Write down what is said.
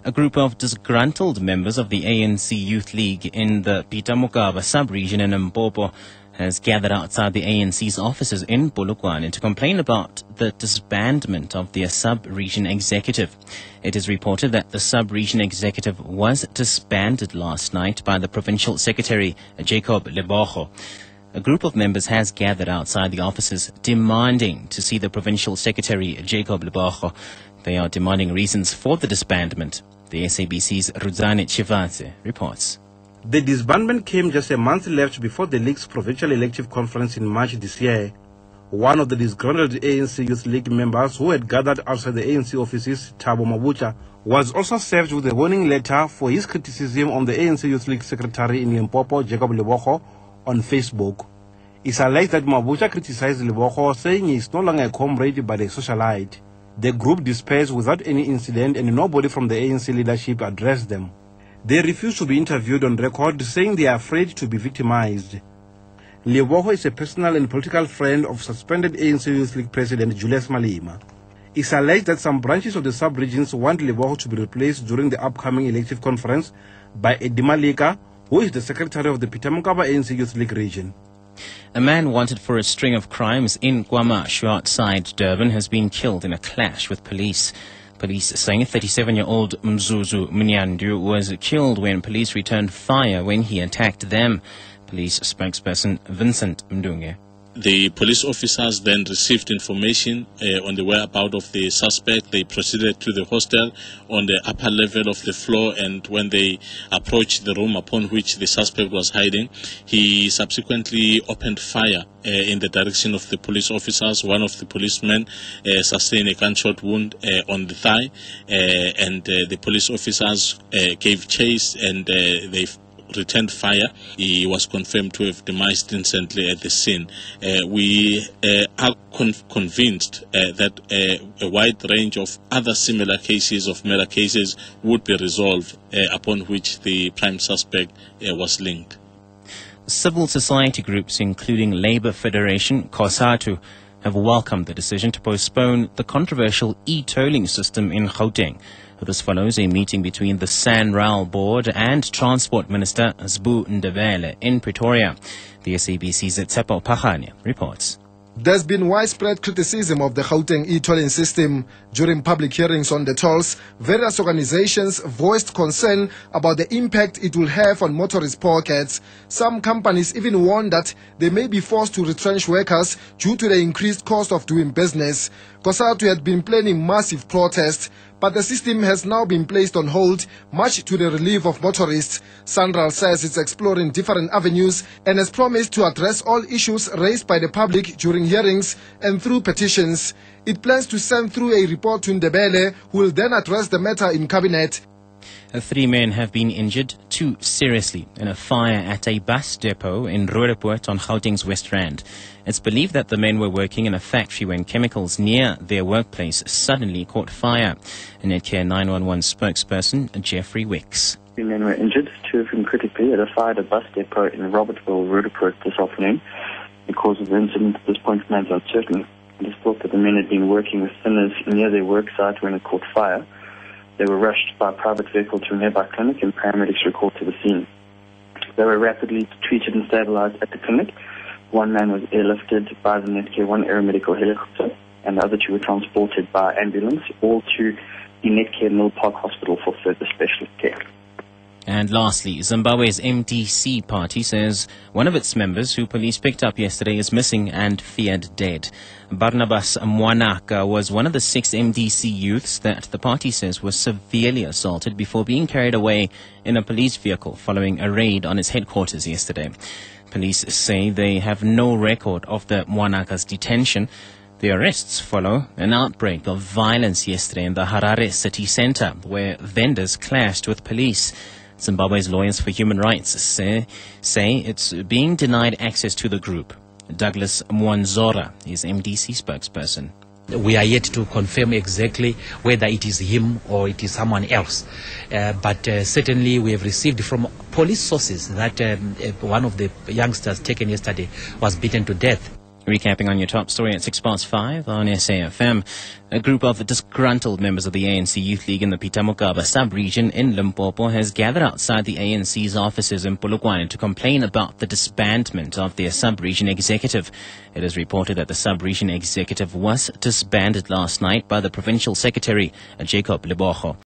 A group of disgruntled members of the ANC Youth League in the Peter Mokaba sub-region in Limpopo has gathered outside the ANC's offices in Polokwane to complain about the disbandment of their sub-region executive. It is reported that the sub-region executive was disbanded last night by the provincial secretary, Jacob Lebogo. A group of members has gathered outside the offices demanding to see the provincial secretary, Jacob Lebogo. They are demanding reasons for the disbandment. The SABC's Rudzane Chivatse reports. The disbandment came just a month left before the League's provincial elective conference in March this year. One of the disgruntled ANC Youth League members who had gathered outside the ANC offices, Thabo Mabucha, was also served with a warning letter for his criticism on the ANC Youth League secretary in Limpopo, Jacob Lebogo, on Facebook. It's alleged that Mabucha criticized Lebogo, saying he is no longer a comrade but a socialite. The group dispersed without any incident and nobody from the ANC leadership addressed them. They refused to be interviewed on record, saying they are afraid to be victimized. Lebogo is a personal and political friend of suspended ANC Youth League President Julius Malema. It's alleged that some branches of the sub-regions want Lebogo to be replaced during the upcoming elective conference by Eddie Malika, who is the secretary of the Peter Mokaba ANC Youth League region. A man wanted for a string of crimes in Kwamashu outside Durban has been killed in a clash with police. Police saying 37-year-old Mzuzu Mnyandu was killed when police returned fire when he attacked them. Police spokesperson Vincent Mdunge. The police officers then received information on the whereabouts of the suspect. They proceeded to the hostel on the upper level of the floor, and when they approached the room upon which the suspect was hiding, he subsequently opened fire in the direction of the police officers. One of the policemen sustained a gunshot wound on the thigh, and the police officers gave chase, and they returned fire. He was confirmed to have demised instantly at the scene. We are convinced that a wide range of other similar cases of murder cases would be resolved upon which the prime suspect was linked. Civil society groups, including Labour Federation, COSATU, have welcomed the decision to postpone the controversial e-tolling system in Gauteng. This follows a meeting between the SANRAL board and Transport Minister Zbu Ndebele in Pretoria. The SABC's Tsepo Pachane reports. There's been widespread criticism of the Gauteng e-tolling system. During public hearings on the tolls, various organizations voiced concern about the impact it will have on motorists' pockets. Some companies even warned that they may be forced to retrench workers due to the increased cost of doing business. COSATU had been planning massive protests, but the system has now been placed on hold, much to the relief of motorists. SANRAL says it's exploring different avenues and has promised to address all issues raised by the public during hearings and through petitions. It plans to send through a report to Ndebele, who will then address the matter in cabinet. 3 men have been injured, 2 seriously, in a fire at a bus depot in Roodepoort on Gauteng's West Rand. It's believed that the men were working in a factory when chemicals near their workplace suddenly caught fire. A Netcare 911 spokesperson, Jeffrey Wicks. 3 men were injured, 2 of them critically, at a fire at a bus depot in Robertsville, Roodepoort this afternoon. The cause of the incident at this point remains uncertain. It is thought that the men had been working with thinners near their work site when it caught fire. They were rushed by a private vehicle to a nearby clinic and paramedics were called to the scene. They were rapidly treated and stabilized at the clinic. 1 man was airlifted by the Netcare 1 aeromedical helicopter, and the other 2 were transported by ambulance, all to the Netcare Mill Park Hospital for further specialist care. And lastly, Zimbabwe's MDC party says one of its members who police picked up yesterday is missing and feared dead. Barnabas Mwanaka was one of the 6 MDC youths that the party says was severely assaulted before being carried away in a police vehicle following a raid on its headquarters yesterday. Police say they have no record of the Mwanaka's detention. The arrests follow an outbreak of violence yesterday in the Harare city center, where vendors clashed with police. Zimbabwe's Lawyers for Human Rights say it's being denied access to the group. Douglas Mwanzora is MDC spokesperson. We are yet to confirm exactly whether it is him or it is someone else. But certainly we have received from police sources that one of the youngsters taken yesterday was beaten to death. Recapping on your top story at 5:06 on SAfm. A group of disgruntled members of the ANC Youth League in the Peter Mokaba sub-region in Limpopo has gathered outside the ANC's offices in Polokwane to complain about the disbandment of their sub-region executive. It is reported that the sub-region executive was disbanded last night by the provincial secretary, Jacob Lebogo.